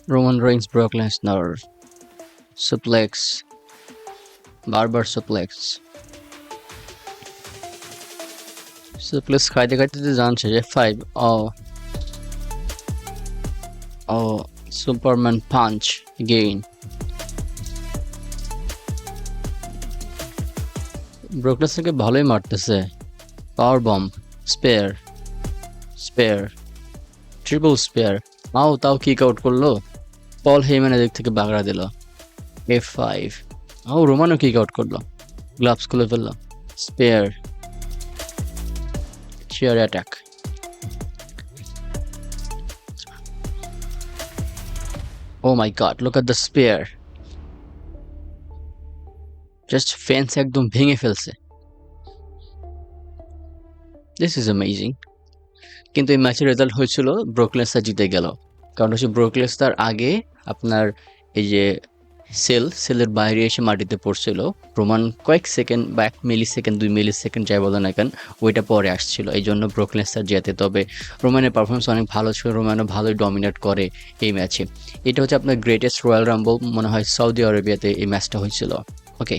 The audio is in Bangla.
Roman Reigns, Brock Lesnar, suplex, বারবার suplex, suplex খাইতে খাইতে তো জানছে যে 5 ও ও সুপারম্যান পাঞ্চ again. ব্রক লেসনারকে ভালোই মারতেছে। Power bomb, spear, spear, triple spear, তাও কিক আউট করলো। পল হেইম্যান এদিক থেকে বাগড়া দিল, F5, রোমানও কিক আউট করলো, গ্লাভস খুলে ফেললো, spear, chair attack. Oh my god, look at the spear. Just fence একদম ভেঙে ফেলছে। This is amazing. কিন্তু এই ম্যাচের রেজাল্ট হয়েছিল ব্রক লেসনার জিতে গেল। কারণ হচ্ছে ব্রক লেসনার আগে আপনার এই যে সেলের বাইরে এসে মাটিতে পড়ছিল। রোমান কয়েক সেকেন্ড বা 1 মিলি সেকেন্ড 2 মিলি সেকেন্ড যাই বলে না কেন ওইটা পরে আসছিল, এই জন্য ব্রক লেসনার জেতে। তবে রোমানের পারফরমেন্স অনেক ভালো ছিল, রোমানও ভালোই ডমিনেট করে এই ম্যাচে। এটা হচ্ছে আপনার গ্রেটেস্ট রয়্যাল রাম্বল মনে হয় সৌদি আরবিয়াতে এই ম্যাচটা হয়েছিল। ওকে।